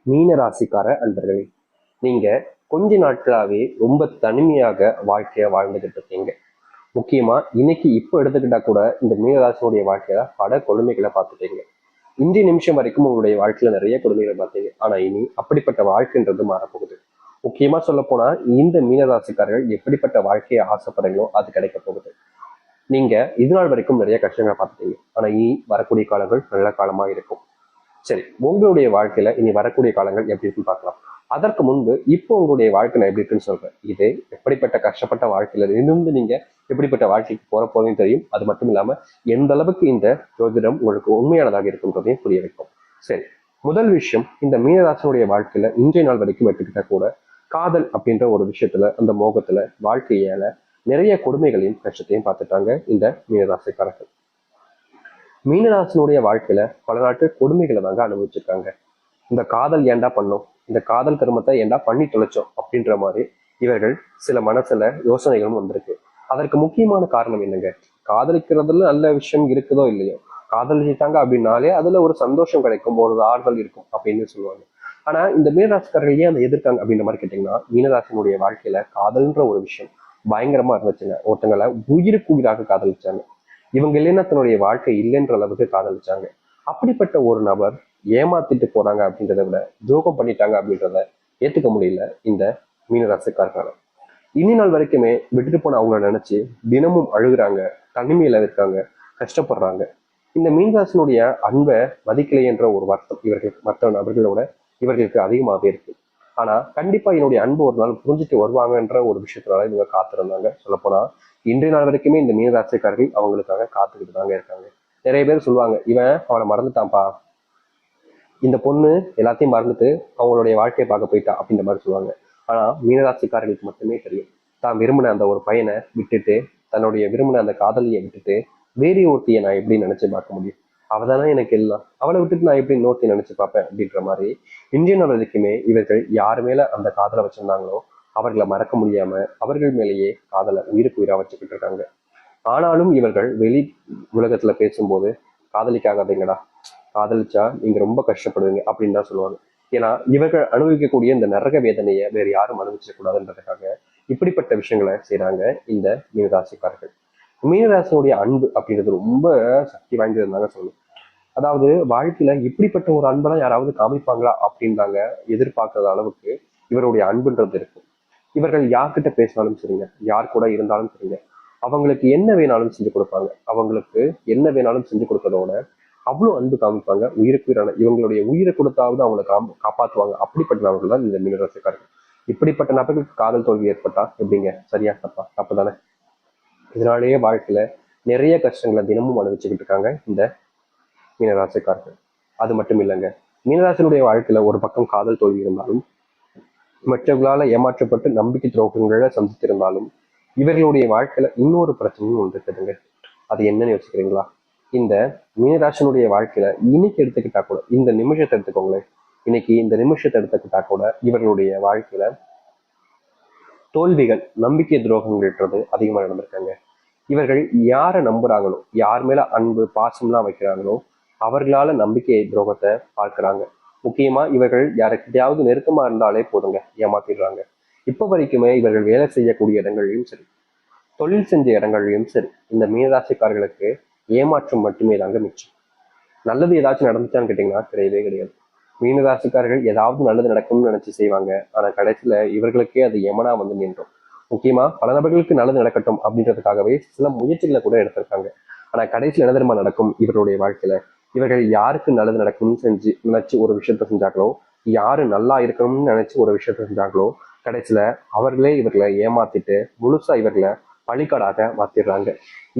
மீன ராசிக்கார அன்பர்களே, நீங்க கொஞ்ச நாட்களாவே ரொம்ப தனிமையாக வாழ்க்கைய வாழ்ந்துகிட்டு இருக்கீங்க. முக்கியமா இன்னைக்கு இப்போ எடுத்துக்கிட்டா கூட இந்த மீனராசினுடைய வாழ்க்கையில பல கொடுமைகளை பார்த்துட்டீங்க. இன்றைய நிமிஷம் வரைக்கும் உங்களுடைய வாழ்க்கையில நிறைய கொடுமைகளை பார்த்தீங்க. ஆனா இனி அப்படிப்பட்ட வாழ்க்கைன்றது மாறப்போகுது. முக்கியமா சொல்ல போனா இந்த மீனராசிக்காரர்கள் எப்படிப்பட்ட வாழ்க்கையை ஆசைப்படுறீங்களோ அது கிடைக்க போகுது. நீங்க இது நாள் வரைக்கும் நிறைய கஷ்டங்களை பார்த்துட்டீங்க. ஆனா இனி வரக்கூடிய காலங்கள் நல்ல காலமா இருக்கும். சரி, உங்களுடைய வாழ்க்கையில இனி வரக்கூடிய காலங்கள் எப்படி இருக்குன்னு பார்க்கலாம். அதற்கு முன்பு இப்போ உங்களுடைய வாழ்க்கையில எப்படி இருக்குன்னு சொல்றேன். இது எப்படிப்பட்ட கஷ்டப்பட்ட வாழ்க்கையில இருந்து நீங்க எப்படிப்பட்ட வாழ்க்கைக்கு போறீங்கன்னு தெரியும். அது மட்டும் இல்லாம எந்த அளவுக்கு இந்த ஜோதிடம் உங்களுக்கு உண்மையானதாக இருக்குன்றதையும் புரிய வைக்கும். சரி, முதல் விஷயம், இந்த மீனராசனுடைய வாழ்க்கையில இன்றைய நாள் வரைக்கும் எடுத்துக்கிட்டா கூட காதல் அப்படின்ற ஒரு விஷயத்துல, அந்த மோகத்துல வாழ்க்கையால நிறைய கொடுமைகளையும் கஷ்டத்தையும் பார்த்துட்டாங்க இந்த மீனராசிக்காரர்கள். மீனராசனுடைய வாழ்க்கையில பல நாட்கள் கொடுமைகளை தாங்க அனுபவிச்சிருக்காங்க. இந்த காதல் ஏண்டா பண்ணோம், இந்த காதல் கருமத்தை ஏண்டா பண்ணி தொலைச்சோம் அப்படின்ற மாதிரி இவர்கள் சில மனசுல யோசனைகளும் வந்திருக்கு. அதற்கு முக்கியமான காரணம் என்னங்க, காதலிக்கிறதுல நல்ல விஷயம் இருக்குதோ இல்லையோ, காதலிச்சிட்டாங்க அப்படின்னாலே அதுல ஒரு சந்தோஷம் கிடைக்கும், ஒரு ஆறுதல் இருக்கும் அப்படின்னு சொல்லுவாங்க. ஆனா இந்த மீனராசிக்காரர்கள் ஏன் அதை எதிர்க்காங்க அப்படின்ற மாதிரி கேட்டீங்கன்னா, மீனராசினுடைய வாழ்க்கையில காதல்ன்ற ஒரு விஷயம் பயங்கரமா இருந்துச்சுங்க. ஒருத்தங்களை உயிருக்கு உயிராக காதலிச்சாங்க. இவங்க இல்லைன்னா தன்னுடைய வாழ்க்கை இல்லைன்ற அளவுக்கு காதலிச்சாங்க. அப்படிப்பட்ட ஒரு நபர் ஏமாத்திட்டு போறாங்க அப்படின்றத விட துரோகம் பண்ணிட்டாங்க அப்படின்றத ஏத்துக்க முடியல இந்த மீனராசிக்காரர்களால. இனி நாள் வரைக்குமே விட்டுட்டு போன அவங்கள நினைச்சு தினமும் அழுகுறாங்க, தனிமையில இருக்காங்க, கஷ்டப்படுறாங்க. இந்த மீனராசினுடைய அன்பை மதிக்கலை என்ற ஒரு வருத்தம் இவர்களுக்கு மற்ற நபர்களோட இவர்களுக்கு அதிகமாகவே இருக்கு. ஆனா கண்டிப்பா என்னுடைய அன்பு ஒரு நாள் புரிஞ்சுட்டு வருவாங்கன்ற ஒரு விஷயத்தினால இவங்க காத்திருந்தாங்க. சொல்லப்போனா இன்றைய நாள் வரைக்குமே இந்த மீனராசிக்காரர்கள் அவங்களுக்காக காத்துக்கிட்டு தாங்க இருக்காங்க. நிறைய பேர் சொல்லுவாங்க, இவன் அவனை மறந்துட்டான்ப்பா, இந்த பொண்ணு எல்லாத்தையும் மறந்துட்டு அவங்களுடைய வாழ்க்கையை பார்க்க போயிட்டா அப்படின்ற மாதிரி சொல்லுவாங்க. ஆனா மீனராசிக்காரர்களுக்கு மட்டுமே தெரியும், தான் விரும்பின அந்த ஒரு பையனை விட்டுட்டு, தன்னுடைய விரும்பின அந்த காதலியை விட்டுட்டு வேறு ஒருத்தியை நான் எப்படி நினைச்சு பார்க்க முடியும், அவதானே எனக்கு எல்லாம், அவளை விட்டுட்டு நான் எப்படி இன்னொருத்தி நினைச்சு பார்ப்பேன் அப்படின்ற மாதிரி இந்திய நாள் வரைக்குமே இவர்கள் யார் மேல அந்த காதலை வச்சிருந்தாங்களோ அவர்களை மறக்க முடியாம அவர்கள் மேலேயே காதலை உயிருக்கு உயிரா வச்சுக்கிட்டு இருக்காங்க. ஆனாலும் இவர்கள் வெளி உலகத்துல பேசும்போது காதலிக்காகாதீங்கடா, காதலிச்சா நீங்க ரொம்ப கஷ்டப்படுவீங்க அப்படின்னு தான் சொல்லுவாங்க. ஏன்னா இவர்கள் அனுபவிக்கக்கூடிய இந்த நரக வேதனையை வேற யாரும் அனுபவிச்சிட கூடாதுன்றதுக்காக இப்படிப்பட்ட விஷயங்களை செய்யறாங்க இந்த மீனராசிக்காரர்கள். மீனராசினுடைய அன்பு அப்படின்றது ரொம்ப சக்தி வாய்ந்ததுனாங்க சொல்லணும். அதாவது வாழ்க்கையில இப்படிப்பட்ட ஒரு அன்பெல்லாம் யாராவது காமிப்பாங்களா அப்படின்றாங்க எதிர்பார்க்காத அளவுக்கு இவருடைய அன்புன்றது இருக்கும். இவர்கள் யார்கிட்ட பேசினாலும் சரிங்க, யார் கூட இருந்தாலும் சரிங்க, அவங்களுக்கு என்ன வேணாலும் செஞ்சு கொடுப்பாங்க. அவங்களுக்கு என்ன வேணாலும் செஞ்சு கொடுக்கறதோட அவ்வளவு அன்பு காமிப்பாங்க. உயிருக்கு உயிரான இவங்களுடைய உயிரை கொடுத்தாவது அவங்களை காப்பாற்றுவாங்க. அப்படிப்பட்ட நபர்கள் தான் இந்த மீனராசிக்காரர்கள். இப்படிப்பட்ட நபர்களுக்கு காதல் தோல்வி ஏற்பட்டா எப்படிங்க, சரியா தப்பா? தப்பு தானே. இதனாலேயே வாழ்க்கையில நிறைய கஷ்டங்களை தினமும் அனுபவிச்சுக்கிட்டு இருக்காங்க இந்த மீனராசிக்காரர்கள். அது மட்டும் இல்லைங்க, மீனராசினுடைய வாழ்க்கையில ஒரு பக்கம் காதல் தோல்வி இருந்தாலும், மற்றவர்களால ஏமாற்றப்பட்டு நம்பிக்கை துரோகங்களை சந்தித்திருந்தாலும், இவர்களுடைய வாழ்க்கையில இன்னொரு பிரச்சனையும் ஒன்று இருக்குதுங்க. அது என்னன்னு யோசிக்கிறீங்களா? இந்த மீனராசனுடைய வாழ்க்கையில இன்னைக்கு எடுத்துக்கிட்டா கூட, இந்த நிமிஷத்தை எடுத்துக்கோங்களேன், இன்னைக்கு இந்த நிமிஷத்தை எடுத்துக்கிட்டா கூட இவர்களுடைய வாழ்க்கையில தோல்விகள், நம்பிக்கை துரோகங்கள்ன்றது அதிகமா நடந்திருக்காங்க. இவர்கள் யாரை நம்புறாங்களோ, யார் மேல அன்பு பாசம்லாம் வைக்கிறாங்களோ அவர்களால நம்பிக்கை துரோகத்தை பார்க்கிறாங்க. முக்கியமா இவர்கள் யாருக்கிட்டையாவது நெருக்கமா இருந்தாலே போதுங்க ஏமாத்திடுறாங்க. இப்ப வரைக்குமே இவர்கள் வேலை செய்யக்கூடிய இடங்கள்லையும் சரி, தொழில் செஞ்ச இடங்கள்லையும் சரி, இந்த மீனராசிக்காரர்களுக்கு ஏமாற்றம் மட்டுமே தாங்க மிச்சம். நல்லது ஏதாச்சும் நடந்துச்சான்னு கேட்டீங்கன்னா கிடையவே கிடையாது. மீனராசிக்காரர்கள் ஏதாவது நல்லது நடக்கும்னு நினைச்சு செய்வாங்க. ஆனா கடைசியில இவர்களுக்கே அது எமனா வந்து நின்றோம். முக்கியமா பல நபர்களுக்கு நல்லது நடக்கட்டும் அப்படின்றதுக்காகவே சில முயற்சிகளை கூட எடுத்திருக்காங்க. ஆனா கடைசியில் என்ன தெரியுமா நடக்கும் இவருடைய வாழ்க்கையில, இவர்கள் யாருக்கு நல்லது நடக்கணும்னு செஞ்சு நினைச்சு ஒரு விஷயத்த செஞ்சாங்களோ, யாரு நல்லா இருக்கணும்னு நினைச்சு ஒரு விஷயத்த செஞ்சாங்களோ, கடைசியில அவர்களே இவர்களை ஏமாத்திட்டு முழுசா இவர்களை பழிக்காடாக மாத்திடுறாங்க.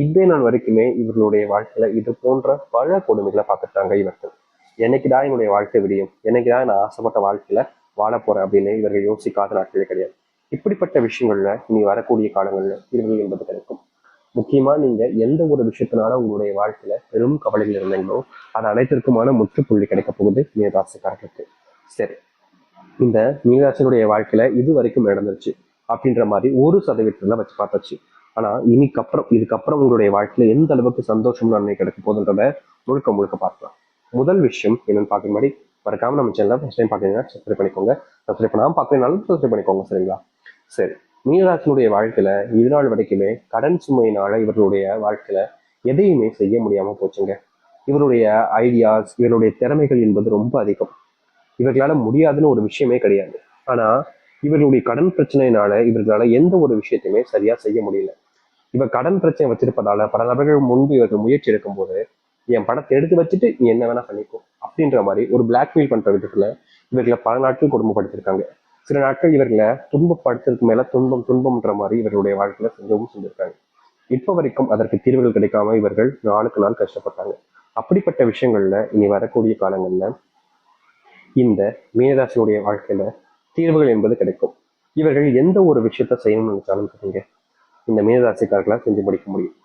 இதே நாள் வரைக்குமே இவர்களுடைய வாழ்க்கையில இது போன்ற பல கொடுமைகளை பார்த்துட்டாங்க இவர்கள். என்னைக்குதான் என்னுடைய வாழ்க்கை விடியும், என்னைக்குதான் நான் ஆசைப்பட்ட வாழ்க்கையில வாழ போறேன் அப்படின்னு இவர்கள் யோசிக்காத நாட்களே கிடையாது. இப்படிப்பட்ட விஷயங்கள்ல இனி வரக்கூடிய காலங்கள்ல தீர்வு என்பது கிடைக்கும். முக்கியமா நீங்க எந்த ஒரு விஷயத்தினால உங்களுடைய வாழ்க்கையில பெரும் கவலைகள் இருந்தீங்களோ அது அனைத்திற்குமான முற்றுப்புள்ளி கிடைக்க போகுது மீனராசிக்காரர்களுக்கு. சரி, இந்த மீனராசினுடைய வாழ்க்கையில இது வரைக்கும் நடந்துருச்சு அப்படின்ற மாதிரி 1% வச்சு பார்த்தாச்சு. ஆனா இதுக்கப்புறம் உங்களுடைய வாழ்க்கையில எந்த அளவுக்கு சந்தோஷம் நன்மை கிடைக்க போகுதுன்றத முழுக்க முழுக்க பார்க்கலாம். முதல் விஷயம் என்னன்னு பார்க்க முன்னாடி மறக்காம நம்ம சேனலை ஃபர்ஸ்ட் டைம் பார்க்குறீங்கன்னா சப்ஸ்கிரைப் பண்ணிக்கோங்க. சப்ஸ்கிரைப் பண்ணாமல் பார்க்குறீங்கனாலும் சப்ஸ்கிரைப் பண்ணிக்கோங்க. சரிங்களா? சரி. மீனராசினுடைய வாழ்க்கையில இது நாள் வரைக்குமே கடன் சுமையினால இவர்களுடைய வாழ்க்கையில எதையுமே செய்ய முடியாம போச்சுங்க. இவருடைய ஐடியாஸ், இவருடைய திறமைகள் என்பது ரொம்ப அதிகம். இவர்களால முடியாதுன்னு ஒரு விஷயமே கிடையாது. ஆனா இவர்களுடைய கடன் பிரச்சனையினால இவர்களால எந்த ஒரு விஷயத்தையுமே சரியா செய்ய முடியல. இவர் கடன் பிரச்சனை வச்சிருப்பதால பல நபர்கள் முன்பு இவர்கள் முயற்சி எடுக்கும் போது என் பணத்தை எடுத்து வச்சுட்டு நீ என்ன வேணா பண்ணிக்கோ அப்படின்ற மாதிரி ஒரு பிளாக்மெயில் பண்ற விதத்துல இவர்களை பல நாட்கள் கொடுமைப்படுத்திருக்காங்க. சில நாட்கள் இவர்களை துன்பப்படுத்துறதுக்கு மேல துன்பம் துன்பம்ன்ற மாதிரி இவர்களுடைய வாழ்க்கையில செஞ்சவும் செஞ்சிருக்காங்க. இப்ப வரைக்கும் அதற்கு தீர்வுகள் கிடைக்காம இவர்கள் நாளுக்கு நாள் கஷ்டப்பட்டாங்க. அப்படிப்பட்ட விஷயங்கள்ல இனி வரக்கூடிய காலங்கள்ல இந்த மீனராசியுடைய வாழ்க்கையில தீர்வுகள் என்பது கிடைக்கும். இவர்கள் எந்த ஒரு விஷயத்த செய்யணும்னு நினைச்சாலும் சரிங்க, இந்த மீனராசிக்காரர்களால் செஞ்சு முடிக்க முடியும்.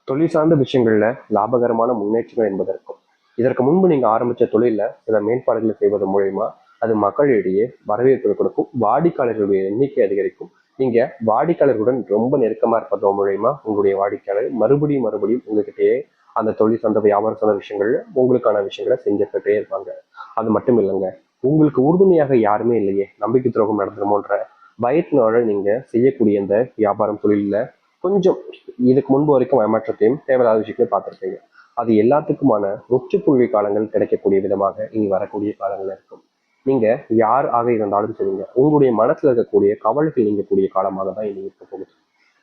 தொழில் சார்ந்த விஷயங்கள்ல லாபகரமான முன்னேற்றங்கள் என்பது இருக்கும். இதற்கு முன்பு நீங்க ஆரம்பிச்ச தொழில சில மேம்பாடுகளை செய்வது மூலயமா அது மக்களிடையே வரவேற்பு கொடுக்கும். வாடிக்கையாளர்களுடைய எண்ணிக்கை அதிகரிக்கும். நீங்க வாடிக்கையாளர்களுடன் ரொம்ப நெருக்கமா இருப்பது மூலயமா உங்களுடைய வாடிக்கையாளர் மறுபடியும் மறுபடியும் உங்ககிட்டயே அந்த தொழில் சார்ந்த வியாபாரம் சார்ந்த விஷயங்கள்ல உங்களுக்கான விஷயங்களை செஞ்சுக்கிட்டே இருப்பாங்க. அது மட்டும் இல்லைங்க, உங்களுக்கு உறுதுணையாக யாருமே இல்லையே, நம்பிக்கை துரோகம் நடந்துருமோன்ற பயத்தினால நீங்க செய்யக்கூடிய இந்த வியாபாரம் தொழில கொஞ்சம் இதுக்கு முன்பு வரைக்கும் ஏமாற்றத்தையும் தேவையில்லாத விஷயத்தையும் பார்த்துருப்பீங்க. அது எல்லாத்துக்குமான முற்றுப்புள்ளி காலங்கள் கிடைக்கக்கூடிய விதமாக இனி வரக்கூடிய காலங்கள் இருக்கும். நீங்க யார் ஆக இருந்தாலும் சரிங்க, உங்களுடைய மனசுல இருக்கக்கூடிய கவலைகள் நீங்கக்கூடிய காலமாக தான் இனி இருக்க போகுது.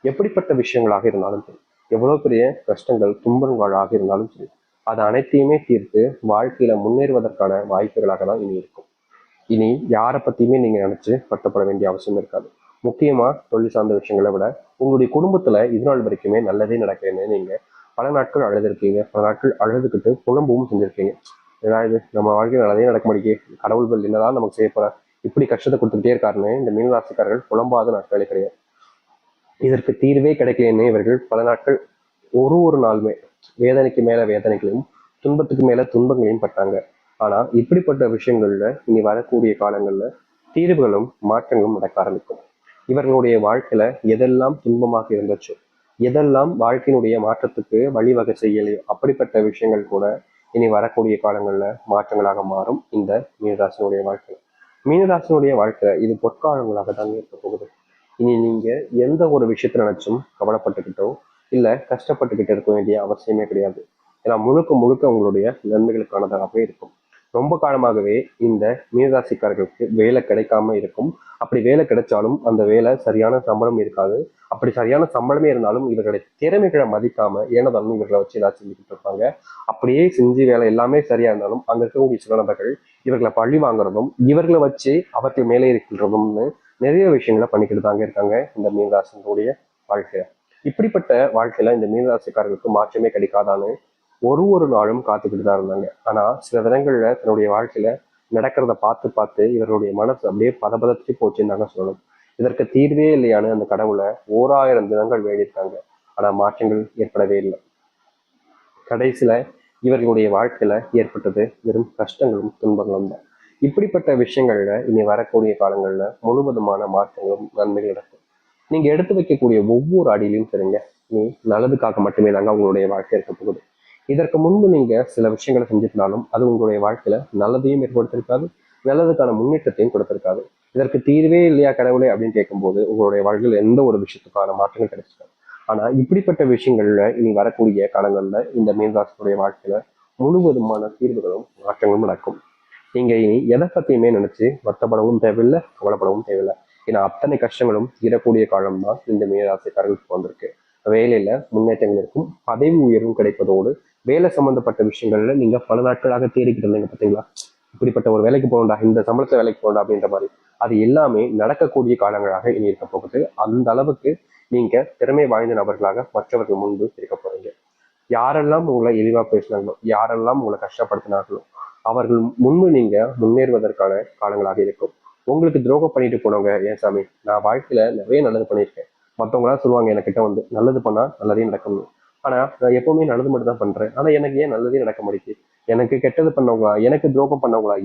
எப்படிப்பட்ட விஷயங்களாக இருந்தாலும் சரி, எவ்வளவு பெரிய கஷ்டங்கள் துன்பங்களாக இருந்தாலும் சரி, அது அனைத்தையுமே தீர்த்து வாழ்க்கையில முன்னேறுவதற்கான வாய்ப்புகளாக தான் இனி இருக்கும். இனி யாரை பத்தியுமே நீங்க நினைச்சு கஷ்டப்பட வேண்டிய அவசியம் இருக்காது. முக்கியமா தொழில் சார்ந்த விஷயங்களை விட உங்களுடைய குடும்பத்துல இது நாள் வரைக்குமே நல்லதே நடக்கிறேன்னு நீங்க பல நாட்கள் அழுதுருக்கீங்க, பல நாட்கள் அழுதுகிட்டு புலம்பவும் செஞ்சிருக்கீங்க. ஏதாவது நம்ம வாழ்க்கையில் நல்லதே நடக்க மாட்டேங்குது, கடவுள்கள் என்னதான் நமக்கு செய்ய போற, இப்படி கஷ்டத்தை கொடுத்துக்கிட்டே இருக்காருன்னு இந்த மீனராசிக்காரர்கள் புலம்பாத நாட்களே கிடையாது. இதற்கு தீர்வே கிடைக்கலன்னு இவர்கள் பல நாட்கள் ஒரு ஒரு நாளுமே வேதனைக்கு மேல வேதனைகளையும் துன்பத்துக்கு மேல துன்பங்களையும் பட்டாங்க. ஆனா இப்படிப்பட்ட விஷயங்கள்ல இனி வரக்கூடிய காலங்கள்ல தீர்வுகளும் மாற்றங்களும் நடக்க ஆரம்பிக்கும். இவர்களுடைய வாழ்க்கையில எதெல்லாம் துன்பமாக இருந்துச்சோ, எதெல்லாம் வாழ்க்கையினுடைய மாற்றத்துக்கு வழிவகை செய்யலையோ அப்படிப்பட்ட விஷயங்கள் கூட இனி வரக்கூடிய காலங்கள்ல மாற்றங்களாக மாறும் இந்த மீனராசினுடைய வாழ்க்கையில. மீனராசினுடைய வாழ்க்கை இது பொற்காலங்களாக தான் இருக்க போகுது. இனி நீங்க எந்த ஒரு விஷயத்த நினைச்சும் கவலைப்பட்டுக்கிட்டோ இல்ல கஷ்டப்பட்டுக்கிட்டு இருக்க வேண்டிய அவசியமே கிடையாது. ஏன்னா முழுக்க முழுக்க உங்களுடைய நன்மைகளுக்கானதாகவே இருக்கும். ரொம்ப காலமாகவே இந்த மீனராசிக்காரர்களுக்கு வேலை கிடைக்காம இருக்கும். அப்படி வேலை கிடைச்சாலும் அந்த வேலை சரியான சம்பளம் இருக்காது. அப்படி சரியான சம்பளமே இருந்தாலும் இவர்களுடைய திறமைகளை மதிக்காம ஏனதாலும் இவர்களை வச்சு ஏதாச்சும் செஞ்சுக்கிட்டு இருப்பாங்க. அப்படியே செஞ்சு வேலை எல்லாமே சரியா இருந்தாலும் அங்க இருக்கக்கூடிய சில நபர்கள் இவர்களை பழி வாங்குறதும் இவர்களை வச்சு அவர்கள் மேலே இருக்கின்றதும்னு நிறைய விஷயங்களை பண்ணிக்கிட்டு தாங்க இருக்காங்க இந்த மீனராசினுடைய வாழ்க்கையில. இப்படிப்பட்ட வாழ்க்கையில இந்த மீனராசிக்காரர்களுக்கு மாற்றமே கிடைக்காதான்னு ஒரு ஒரு நாளும் காத்துக்கிட்டு தான் இருந்தாங்க. ஆனா சில தினங்கள்ல தன்னுடைய வாழ்க்கையில நடக்கிறத பார்த்து பார்த்து இவருடைய மனசு அப்படியே பதபதச்சு போச்சுன்னு தாங்க சொல்லணும். இதற்கு தீர்வே இல்லையான்னு அந்த கடவுளை 1000 தினங்கள் வேண்டியிருக்காங்க. ஆனா மாற்றங்கள் ஏற்படவே இல்லை. கடைசியில இவர்களுடைய வாழ்க்கையில ஏற்பட்டது வெறும் கஷ்டங்களும் துன்பங்களும் தான். இப்படிப்பட்ட விஷயங்கள்ல இனி வரக்கூடிய காலங்கள்ல முழுவதுமான மாற்றங்களும் நன்மைகள் நடக்கும். நீங்க எடுத்து வைக்கக்கூடிய ஒவ்வொரு அடியிலையும் சரிங்க, நீ நல்லதுக்காக மட்டுமே தாங்க உங்களுடைய வாழ்க்கை இருக்க போகுது. இதற்கு முன்பு நீங்க சில விஷயங்களை செஞ்சிருந்தாலும் அது உங்களுடைய வாழ்க்கையில நல்லதையும் ஏற்படுத்திருக்காது, நல்லதுக்கான முன்னேற்றத்தையும் கொடுத்திருக்காது. இதற்கு தீர்வே இல்லையா கடவுளே அப்படின்னு கேட்கும்போது உங்களுடைய வாழ்க்கையில் எந்த ஒரு விஷயத்துக்கான மாற்றங்கள் கிடைச்சிருக்காது. ஆனா இப்படிப்பட்ட விஷயங்கள்ல இனி வரக்கூடிய காலங்கள்ல இந்த மீனராசினுடைய வாழ்க்கையில முழுவதுமான தீர்வுகளும் மாற்றங்களும் நடக்கும். நீங்க இனி எதை பத்தியுமே நினைச்சு வருத்தப்படவும் தேவையில்லை, கவலைப்படவும் தேவையில்லை. ஏன்னா அத்தனை கஷ்டங்களும் தீரக்கூடிய காலம் தான் இந்த மீனராசிக்காரர்களுக்கு வந்திருக்கு. வேலையில முன்னேற்றங்கள் இருக்கும், பதவி உயர்வும் கிடைப்பதோடு வேலை சம்பந்தப்பட்ட விஷயங்கள்ல நீங்க பல நாட்களாக தேடிக்கிட்டு இருந்தீங்க பார்த்தீங்களா, இப்படிப்பட்ட ஒரு வேலைக்கு போகணும்டா, இந்த சம்பளத்துல வேலைக்கு போகணும்டா அப்படின்ற மாதிரி அது எல்லாமே நடக்கக்கூடிய காலங்களாக இனி இருக்க போகுது. அந்த அளவுக்கு நீங்க திறமை வாய்ந்த நபர்களாக மற்றவர்கள் முன்பு இருக்க போறீங்க. யாரெல்லாம் உங்களை இழிவா பேசினாங்களோ, யாரெல்லாம் உங்களை கஷ்டப்படுத்தினார்களோ அவர்கள் முன்பு நீங்க முன்னேறுவதற்கான காலங்களாக இருக்கும். உங்களுக்கு துரோகம் பண்ணிட்டு போனவங்க, ஏன் சாமி நான் வாழ்க்கையில நிறைய நல்லது பண்ணியிருக்கேன், மற்றவங்களாம் சொல்லுவாங்க என்கிட்ட வந்து நல்லது பண்ணா நல்லதே நடக்கும், ஆனா நான் எப்பவுமே நல்லது மட்டும் தான் பண்றேன், ஆனா எனக்கு ஏன் நல்லதே நடக்க மாட்டேங்குது, எனக்கு கெட்டது பண்ணவங்களா எனக்கு துரோகம் பண்ணவங்களா